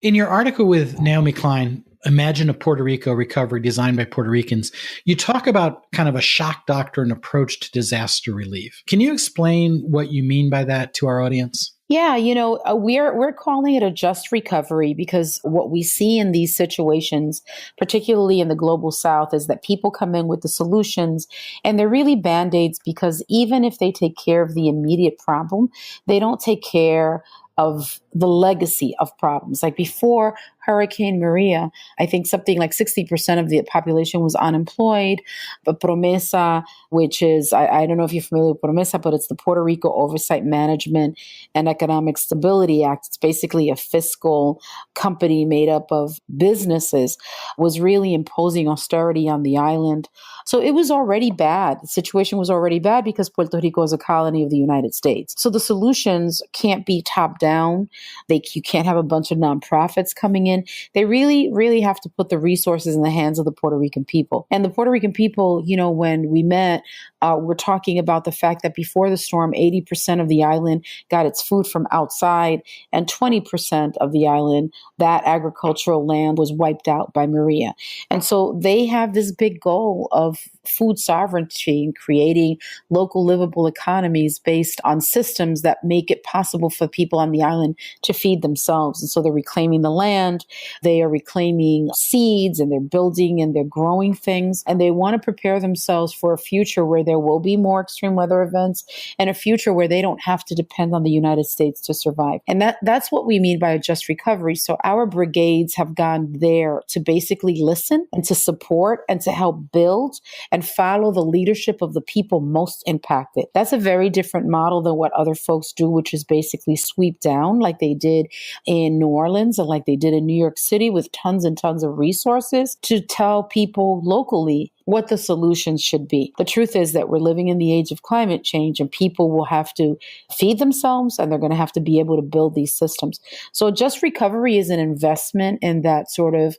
In your article with Naomi Klein, Imagine a Puerto Rico Recovery Designed by Puerto Ricans, you talk about kind of a shock doctrine approach to disaster relief. Can you explain what you mean by that to our audience? Yeah, we're calling it a just recovery because what we see in these situations, particularly in the global south, is that people come in with the solutions and they're really band-aids because even if they take care of the immediate problem, they don't take care of the legacy of problems. Like before Hurricane Maria, I think something like 60% of the population was unemployed. But Promesa, which is, I don't know if you're familiar with Promesa, but it's the Puerto Rico Oversight Management and Economic Stability Act. It's basically a fiscal company made up of businesses, was really imposing austerity on the island. So it was already bad. The situation was already bad because Puerto Rico is a colony of the United States. So the solutions can't be top down. You can't have a bunch of nonprofits coming in. They really, really have to put the resources in the hands of the Puerto Rican people. And the Puerto Rican people, when we met, we're talking about the fact that before the storm, 80% of the island got its food from outside, and 20% of the island, that agricultural land, was wiped out by Maria. And so they have this big goal of food sovereignty and creating local livable economies based on systems that make it possible for people on the island to feed themselves. And so they're reclaiming the land, they are reclaiming seeds, and they're building and they're growing things. And they want to prepare themselves for a future where there will be more extreme weather events and a future where they don't have to depend on the United States to survive. And that's what we mean by a just recovery. So our brigades have gone there to basically listen and to support and to help build and follow the leadership of the people most impacted. That's a very different model than what other folks do, which is basically sweep down like they did in New Orleans and like they did in New York City with tons and tons of resources to tell people locally what the solutions should be. The truth is that we're living in the age of climate change and people will have to feed themselves and they're going to have to be able to build these systems. So just recovery is an investment in that sort of,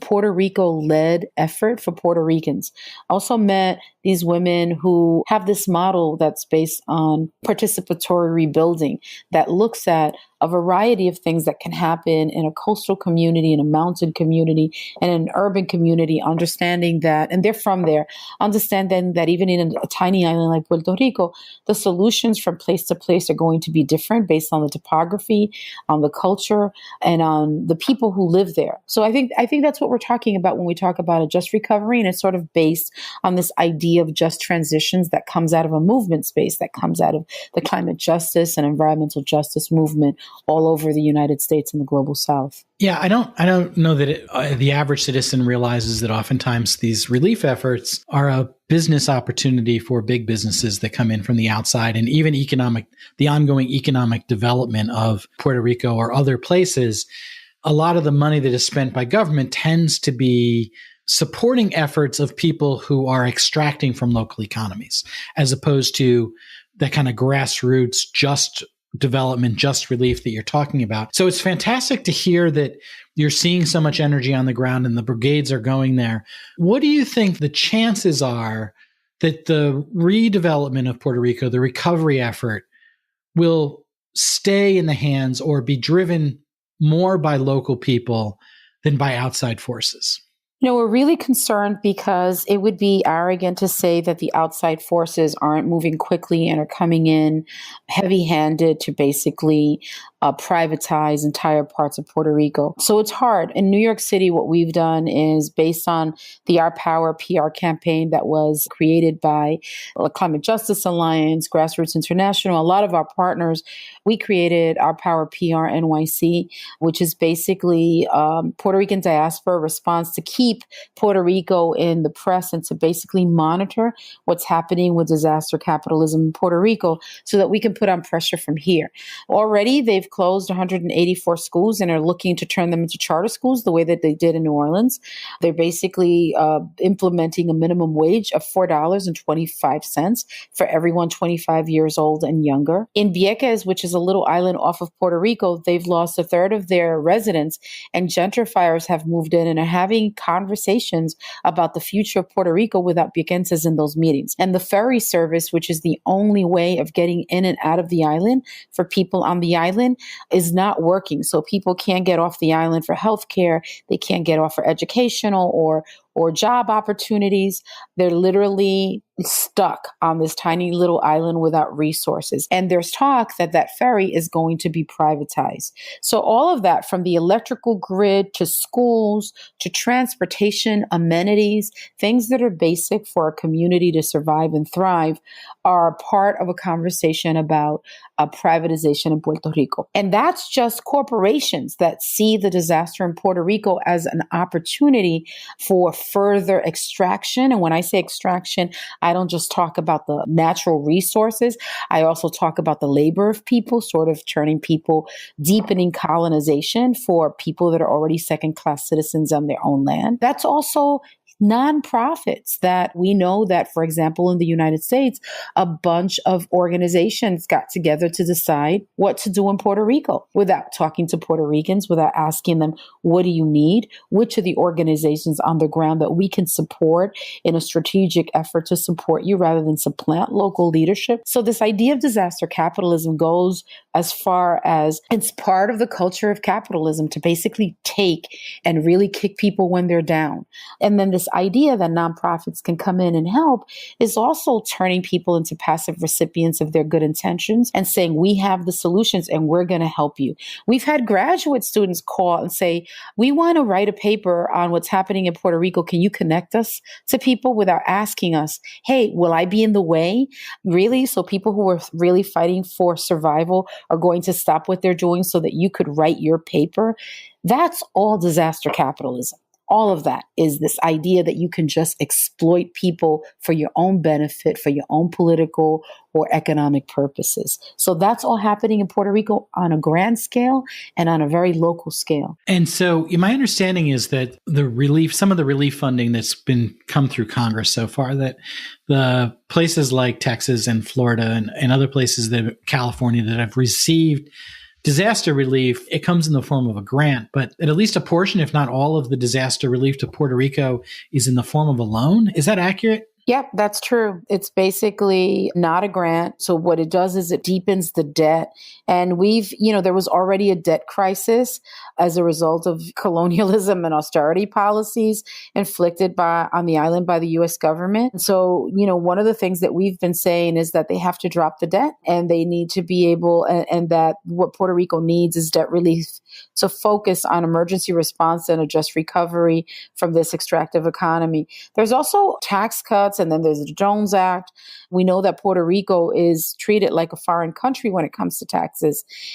Puerto Rico-led effort for Puerto Ricans. I also met these women who have this model that's based on participatory rebuilding that looks at a variety of things that can happen in a coastal community, in a mountain community, and an urban community, understanding that, and they're from there, understanding that even in a tiny island like Puerto Rico, the solutions from place to place are going to be different based on the topography, on the culture, and on the people who live there. So I think that's what we're talking about when we talk about a just recovery, and it's sort of based on this idea of just transitions that comes out of a movement space, that comes out of the climate justice and environmental justice movement all over the United States and the global South. Yeah, I don't know that the average citizen realizes that oftentimes these relief efforts are a business opportunity for big businesses that come in from the outside, and even the ongoing economic development of Puerto Rico or other places. A lot of the money that is spent by government tends to be supporting efforts of people who are extracting from local economies, as opposed to that kind of grassroots just development, just relief that you're talking about. So it's fantastic to hear that you're seeing so much energy on the ground and the brigades are going there. What do you think the chances are that the redevelopment of Puerto Rico, the recovery effort, will stay in the hands or be driven more by local people than by outside forces? We're really concerned because it would be arrogant to say that the outside forces aren't moving quickly and are coming in heavy-handed to basically privatize entire parts of Puerto Rico. So it's hard. In New York City, what we've done is based on the Our Power PR campaign that was created by the Climate Justice Alliance, Grassroots International, a lot of our partners, we created Our Power PR NYC, which is basically Puerto Rican diaspora response to keep Puerto Rico in the press and to basically monitor what's happening with disaster capitalism in Puerto Rico so that we can put on pressure from here. Already, they've closed 184 schools and are looking to turn them into charter schools the way that they did in New Orleans. They're basically implementing a minimum wage of $4.25 for everyone 25 years old and younger. In Vieques, which is a little island off of Puerto Rico, they've lost a third of their residents, and gentrifiers have moved in and are having conversations about the future of Puerto Rico without Viequenses in those meetings. And the ferry service, which is the only way of getting in and out of the island for people on the island, is not working. So people can't get off the island for healthcare. They can't get off for educational or job opportunities. They're literally stuck on this tiny little island without resources. And there's talk that that ferry is going to be privatized. So all of that, from the electrical grid to schools to transportation, amenities, things that are basic for a community to survive and thrive, are part of a conversation about privatization in Puerto Rico. And that's just corporations that see the disaster in Puerto Rico as an opportunity for further extraction. And when I say extraction, I don't just talk about the natural resources. I also talk about the labor of people, sort of turning people, deepening colonization for people that are already second-class citizens on their own land. That's also nonprofits that we know that, for example, in the United States, a bunch of organizations got together to decide what to do in Puerto Rico without talking to Puerto Ricans, without asking them, what do you need? Which are the organizations on the ground that we can support in a strategic effort to support you rather than supplant local leadership? So this idea of disaster capitalism goes as far as it's part of the culture of capitalism to basically take and really kick people when they're down. And then this idea that nonprofits can come in and help is also turning people into passive recipients of their good intentions and saying, we have the solutions and we're going to help you. We've had graduate students call and say, we want to write a paper on what's happening in Puerto Rico. Can you connect us to people without asking us, hey, will I be in the way? Really? So people who are really fighting for survival are going to stop what they're doing so that you could write your paper? That's all disaster capitalism. All of that is this idea that you can just exploit people for your own benefit, for your own political or economic purposes. So that's all happening in Puerto Rico on a grand scale and on a very local scale. And so my understanding is that some of the relief funding that's been come through Congress so far, that the places like Texas and Florida and other places California that have received disaster relief, it comes in the form of a grant, but at least a portion, if not all of the disaster relief to Puerto Rico is in the form of a loan. Is that accurate? Yep, that's true. It's basically not a grant. So what it does is it deepens the debt. And there was already a debt crisis as a result of colonialism and austerity policies inflicted on the island by the U.S. government. And so, one of the things that we've been saying is that they have to drop the debt and they need to be able, and that what Puerto Rico needs is debt relief to focus on emergency response and a just recovery from this extractive economy. There's also tax cuts, and then there's the Jones Act. We know that Puerto Rico is treated like a foreign country when it comes to taxes.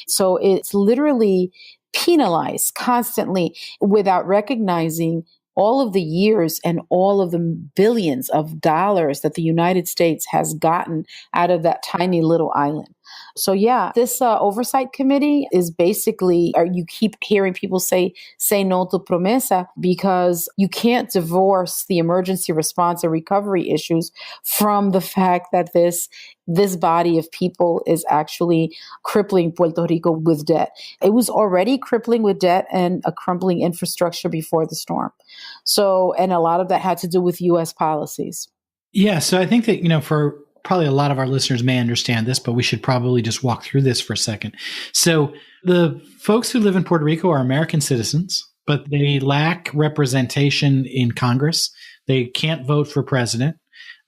So it's literally penalized constantly without recognizing all of the years and all of the billions of dollars that the United States has gotten out of that tiny little island. So yeah, this oversight committee is basically, you keep hearing people say no to promesa, because you can't divorce the emergency response and recovery issues from the fact that this body of people is actually crippling Puerto Rico with debt. It was already crippling with debt and a crumbling infrastructure before the storm. So, and a lot of that had to do with U.S. policies. Yeah. So I think that, for probably a lot of our listeners may understand this, but we should probably just walk through this for a second. So the folks who live in Puerto Rico are American citizens, but they lack representation in Congress. They can't vote for president.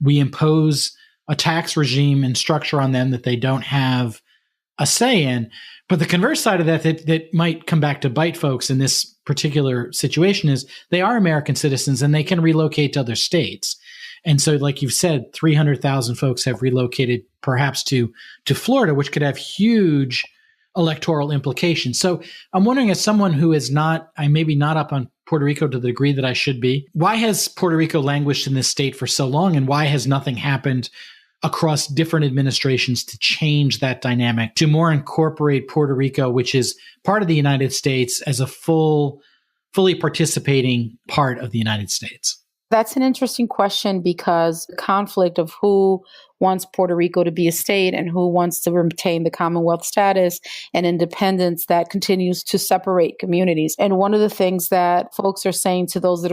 We impose a tax regime and structure on them that they don't have a say in. But the converse side of that might come back to bite folks in this particular situation is they are American citizens and they can relocate to other states. And so, like you've said, 300,000 folks have relocated perhaps to Florida, which could have huge electoral implications. So I'm wondering, as someone who is maybe not up on Puerto Rico to the degree that I should be, why has Puerto Rico languished in this state for so long, and why has nothing happened across different administrations to change that dynamic, to more incorporate Puerto Rico, which is part of the United States, as a fully participating part of the United States? That's an interesting question, because the conflict of who wants Puerto Rico to be a state and who wants to retain the Commonwealth status and independence that continues to separate communities. And one of the things that folks are saying to those that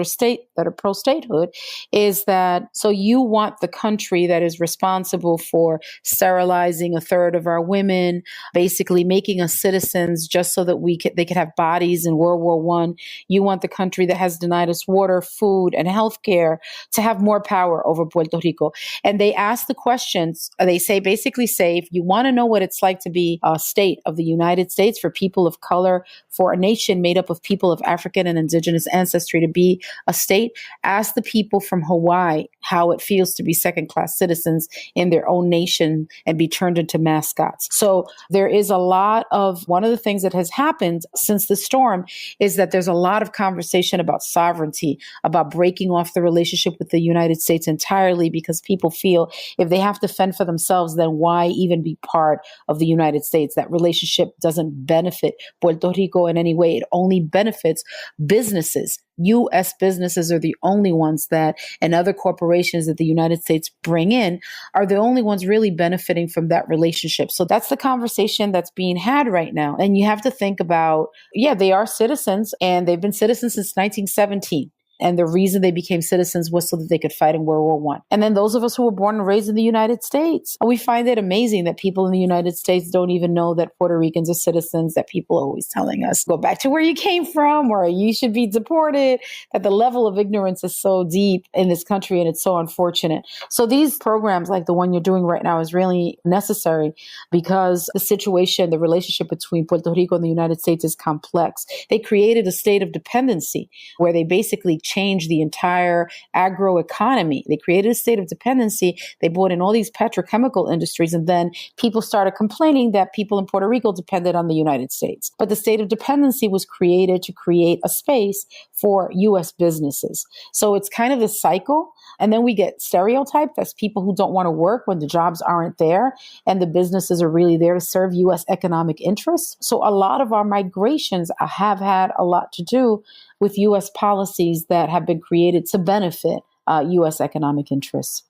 are pro-statehood is that, so you want the country that is responsible for sterilizing a third of our women, basically making us citizens just so that they could have bodies in World War I. You want the country that has denied us water, food, and healthcare to have more power over Puerto Rico. And they ask the questions, they basically say, if you want to know what it's like to be a state of the United States for people of color, for a nation made up of people of African and indigenous ancestry to be a state, ask the people from Hawaii how it feels to be second-class citizens in their own nation and be turned into mascots. So there is a lot of, one of the things that has happened since the storm is that there's a lot of conversation about sovereignty, about breaking off the relationship with the United States entirely, because people feel if they have to fend for themselves, then why even be part of the United States? That relationship doesn't benefit Puerto Rico in any way. It only benefits businesses. U.S. businesses are the only ones that, and other corporations that the United States bring in, are the only ones really benefiting from that relationship. So that's the conversation that's being had right now. And you have to think about, they are citizens, and they've been citizens since 1917. And the reason they became citizens was so that they could fight in World War I. And then those of us who were born and raised in the United States, we find it amazing that people in the United States don't even know that Puerto Ricans are citizens, that people are always telling us, go back to where you came from, or you should be deported, that the level of ignorance is so deep in this country, and it's so unfortunate. So these programs like the one you're doing right now is really necessary, because the situation, the relationship between Puerto Rico and the United States is complex. They created a state of dependency where they basically changed the entire agroeconomy. They created a state of dependency. They brought in all these petrochemical industries, and then people started complaining that people in Puerto Rico depended on the United States. But the state of dependency was created to create a space for U.S. businesses. So it's kind of a cycle. And then we get stereotyped as people who don't want to work when the jobs aren't there and the businesses are really there to serve U.S. economic interests. So a lot of our migrations have had a lot to do with U.S. policies that have been created to benefit U.S. economic interests.